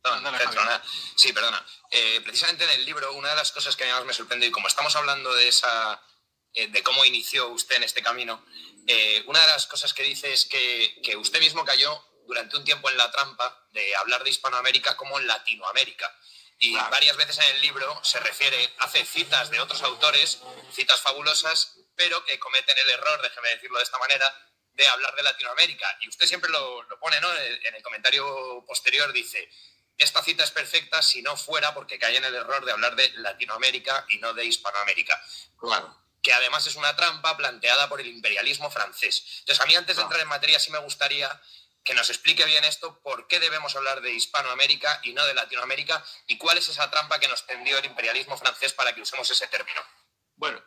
Perdón, nada. Sí, perdona. Precisamente en el libro, una de las cosas que más me sorprendió, y como estamos hablando de de cómo inició usted en este camino, una de las cosas que dice es que usted mismo cayó durante un tiempo en la trampa de hablar de Hispanoamérica como Latinoamérica. Y claro, varias veces en el libro se refiere, hace citas de otros autores, citas fabulosas, pero que cometen el error, déjeme decirlo de esta manera, de hablar de Latinoamérica. Y usted siempre lo pone, ¿no? En el comentario posterior dice: esta cita es perfecta si no fuera porque cae en el error de hablar de Latinoamérica y no de Hispanoamérica. Claro. Que además es una trampa planteada por el imperialismo francés. Entonces, a mí antes de entrar en materia sí me gustaría que nos explique bien esto, por qué debemos hablar de Hispanoamérica y no de Latinoamérica, y cuál es esa trampa que nos tendió el imperialismo francés para que usemos ese término. Bueno,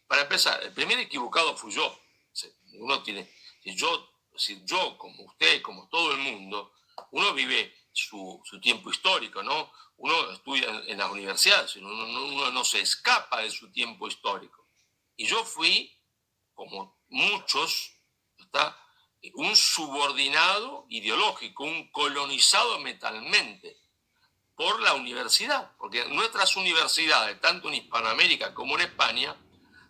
para empezar, el primer equivocado fui yo. Uno tiene, yo como usted, como todo el mundo, uno vive su tiempo histórico, ¿no? Uno estudia en las universidades, uno no se escapa de su tiempo histórico. Y yo fui, como muchos, ¿está?, un subordinado ideológico, un colonizado mentalmente por la universidad, porque nuestras universidades, tanto en Hispanoamérica como en España,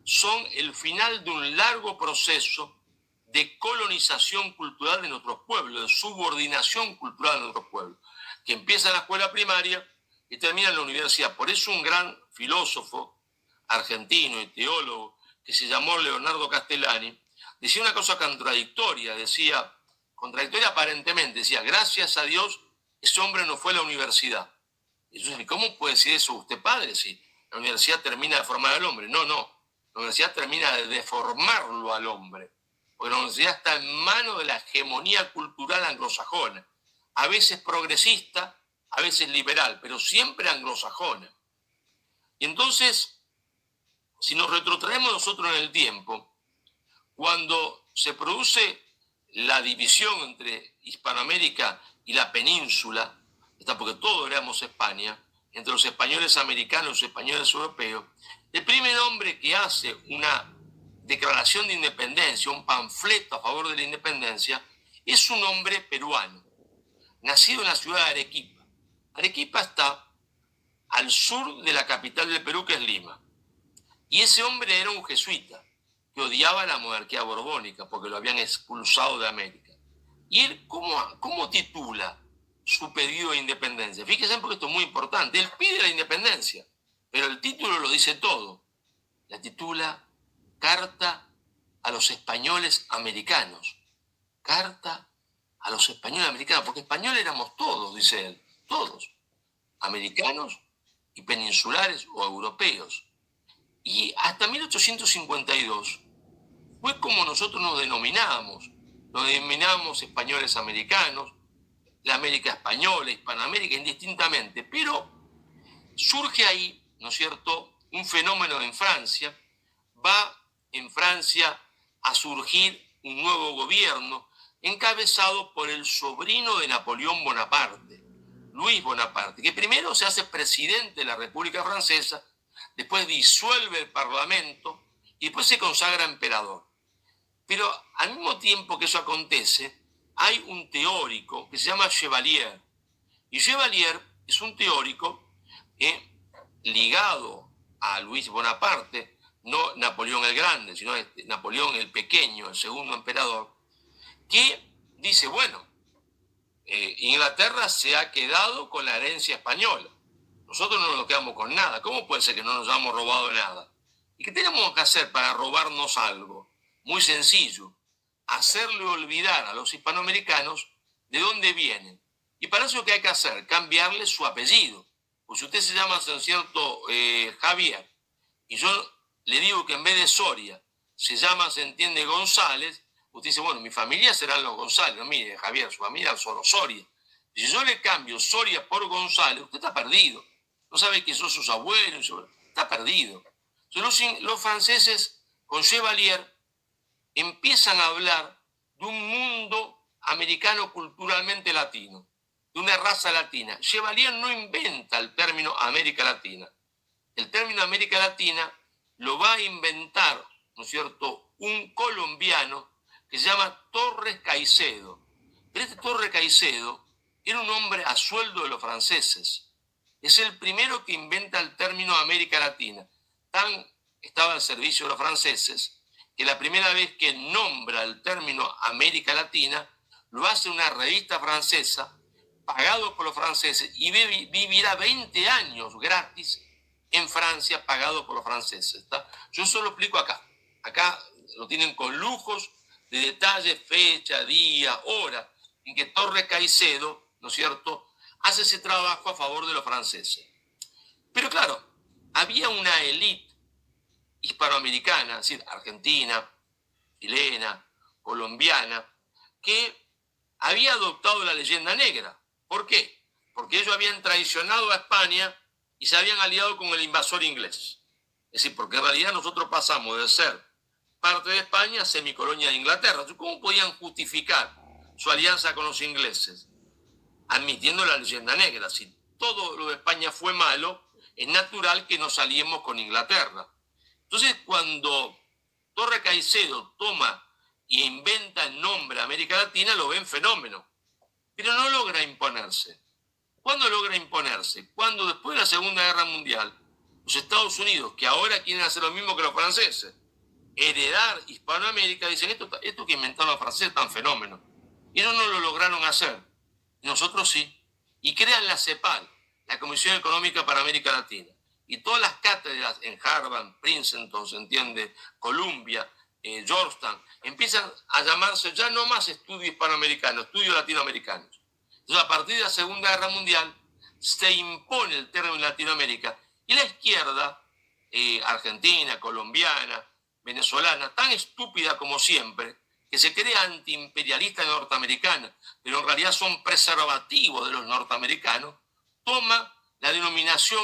son el final de un largo proceso de colonización cultural de nuestros pueblos, de subordinación cultural de nuestros pueblos, que empieza en la escuela primaria y termina en la universidad. Por eso un gran filósofo argentino y teólogo que se llamó Leonardo Castellani decía una cosa contradictoria, contradictoria aparentemente, decía: gracias a Dios ese hombre no fue a la universidad. Y yo decía: ¿cómo puede decir eso usted, padre, si la universidad termina de formar al hombre? No, la universidad termina de deformarlo al hombre, porque la universidad está en manos de la hegemonía cultural anglosajona, a veces progresista, a veces liberal, pero siempre anglosajona. Y entonces, si nos retrotraemos nosotros en el tiempo, cuando se produce la división entre Hispanoamérica y la península, porque todos éramos España, entre los españoles americanos y los españoles europeos, el primer hombre que hace una declaración de independencia, un panfleto a favor de la independencia, es un hombre peruano, nacido en la ciudad de Arequipa. Arequipa está al sur de la capital del Perú, que es Lima. Y ese hombre era un jesuita que odiaba la monarquía borbónica porque lo habían expulsado de América. ¿Y él cómo titula su pedido de independencia? Fíjense, porque esto es muy importante. Él pide la independencia, pero el título lo dice todo. La titula Carta a los españoles americanos. Carta a los españoles americanos, porque españoles éramos todos, dice él, todos, americanos y peninsulares o europeos. Y hasta 1852 fue como nosotros nos denominábamos españoles americanos, la América española, Hispanoamérica, indistintamente, pero surge ahí, ¿no es cierto?, un fenómeno en Francia. Va en Francia a surgir un nuevo gobierno encabezado por el sobrino de Napoleón Bonaparte, Luis Bonaparte, que primero se hace presidente de la República Francesa, después disuelve el Parlamento y después se consagra emperador. Pero al mismo tiempo que eso acontece, hay un teórico que se llama Chevalier. Y Chevalier es un teórico ligado a Luis Bonaparte, no Napoleón el Grande, sino Napoleón el Pequeño, el segundo emperador, que dice: bueno, Inglaterra se ha quedado con la herencia española. Nosotros no nos quedamos con nada. ¿Cómo puede ser que no nos hayamos robado nada? ¿Y qué tenemos que hacer para robarnos algo? Muy sencillo: hacerle olvidar a los hispanoamericanos de dónde vienen. Y para eso, ¿qué hay que hacer? Cambiarle su apellido. Pues si usted se llama, ¿no es cierto?, Javier, y yo le digo que en vez de Soria se llama, se entiende, González, usted dice: bueno, mi familia serán los González. No, mire, Javier, su familia son los Soria. Si yo le cambio Soria por González, usted está perdido. No sabe que son sus abuelos, está perdido. Entonces, los franceses con Chevalier empiezan a hablar de un mundo americano culturalmente latino, de una raza latina. Chevalier no inventa el término América Latina. El término América Latina lo va a inventar, ¿no es cierto?, un colombiano que se llama Torres Caicedo. Pero este Torres Caicedo era un hombre a sueldo de los franceses. Es el primero que inventa el término América Latina. Estaba al servicio de los franceses que la primera vez que nombra el término América Latina lo hace una revista francesa pagado por los franceses y vivirá 20 años gratis en Francia pagado por los franceses. ¿Está? Yo eso lo explico acá. Acá lo tienen con lujos de detalle, fecha, día, hora, en que Torre Caicedo, ¿no es cierto?, hace ese trabajo a favor de los franceses. Pero claro, había una élite hispanoamericana, es decir, argentina, chilena, colombiana, que había adoptado la leyenda negra. ¿Por qué? Porque ellos habían traicionado a España y se habían aliado con el invasor inglés. Es decir, porque en realidad nosotros pasamos de ser parte de España a semicolonia de Inglaterra. ¿Cómo podían justificar su alianza con los ingleses? Admitiendo la leyenda negra. Si todo lo de España fue malo, es natural que nos aliemos con Inglaterra. Entonces, cuando Torre Caicedo toma e inventa el nombre América Latina, lo ven fenómeno, pero no logra imponerse. ¿Cuándo logra imponerse? Cuando después de la Segunda Guerra Mundial, los Estados Unidos, que ahora quieren hacer lo mismo que los franceses, heredar Hispanoamérica, dicen, esto que inventaron los franceses es tan fenómeno. Y ellos no lo lograron hacer. Nosotros sí. Y crean la CEPAL, la Comisión Económica para América Latina. Y todas las cátedras en Harvard, Princeton, se entiende, Columbia, Georgetown, empiezan a llamarse ya no más estudios hispanoamericanos, estudios latinoamericanos. Entonces, a partir de la Segunda Guerra Mundial, se impone el término Latinoamérica y la izquierda, argentina, colombiana, venezolana, tan estúpida como siempre, que se cree antiimperialista norteamericana, pero en realidad son preservativos de los norteamericanos, toma la denominación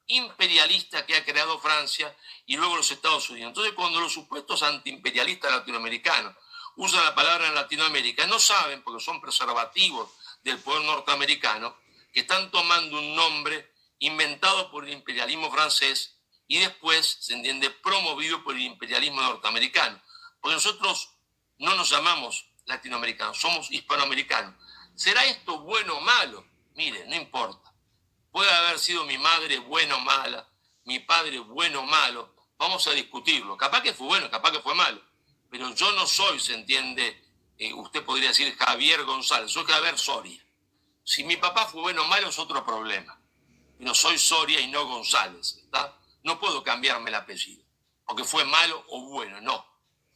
imperialista que ha creado Francia y luego los Estados Unidos. Entonces, cuando los supuestos antiimperialistas latinoamericanos usan la palabra en Latinoamérica, no saben, porque son preservativos del poder norteamericano, que están tomando un nombre inventado por el imperialismo francés y después, se entiende, promovido por el imperialismo norteamericano. Porque nosotros no nos llamamos latinoamericanos, somos hispanoamericanos. ¿Será esto bueno o malo? Mire, no importa. Puede haber sido mi madre buena o mala, mi padre bueno o malo, vamos a discutirlo. Capaz que fue bueno, capaz que fue malo, pero yo no soy, se entiende, usted podría decir Javier González, soy Javier Soria. Si mi papá fue bueno o malo es otro problema, pero soy Soria y no González, ¿está? No puedo cambiarme el apellido, porque fue malo o bueno, no,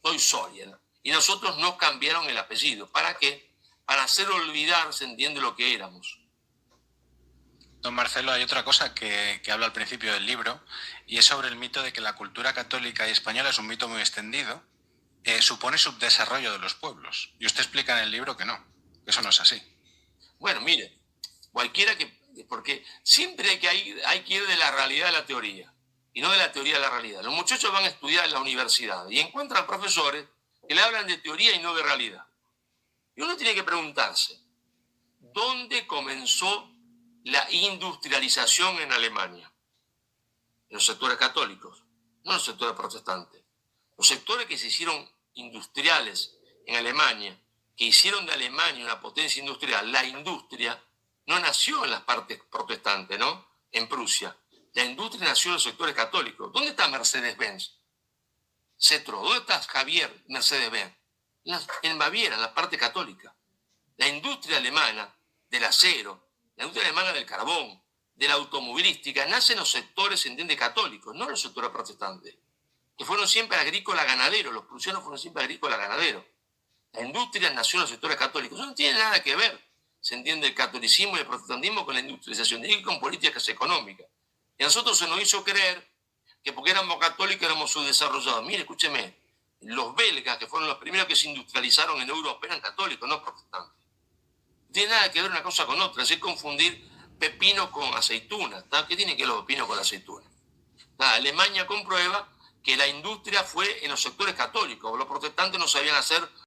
soy Soria, ¿no? Y nosotros nos cambiaron el apellido, ¿para qué? Para hacer olvidar, se entiende, lo que éramos. Don Marcelo, hay otra cosa que habla al principio del libro, y es sobre el mito de que la cultura católica y española es un mito muy extendido, supone subdesarrollo de los pueblos. Y usted explica en el libro que no, que eso no es así. Bueno, mire, cualquiera que... Porque siempre hay que ir de la realidad a la teoría, y no de la teoría a la realidad. Los muchachos van a estudiar en la universidad y encuentran profesores que le hablan de teoría y no de realidad. Y uno tiene que preguntarse, ¿dónde comenzó la industrialización en Alemania? En los sectores católicos, no en los sectores protestantes. Los sectores que se hicieron industriales en Alemania, que hicieron de Alemania una potencia industrial, la industria no nació en las partes protestantes, ¿no? En Prusia. La industria nació en los sectores católicos. ¿Dónde está Mercedes-Benz? Cetro, ¿dónde está Javier Mercedes-Benz? En Baviera, en la parte católica. La industria alemana del acero, la industria alemana del carbón, de la automovilística, nace en los sectores, se entiende, católicos, no en los sectores protestantes, que fueron siempre agrícola-ganaderos. Los prusianos fueron siempre agrícola-ganaderos. La industria nació en los sectores católicos. Eso no tiene nada que ver, se entiende, el catolicismo y el protestantismo con la industrialización, y con políticas económicas. Y a nosotros se nos hizo creer que porque éramos católicos éramos subdesarrollados. Mire, escúcheme, los belgas, que fueron los primeros que se industrializaron en Europa, eran católicos, no protestantes. No tiene nada que ver una cosa con otra, es confundir pepino con aceituna. ¿Está? ¿Qué tiene que ver los pepinos con la aceituna? Alemania comprueba que la industria fue en los sectores católicos. Los protestantes no sabían hacer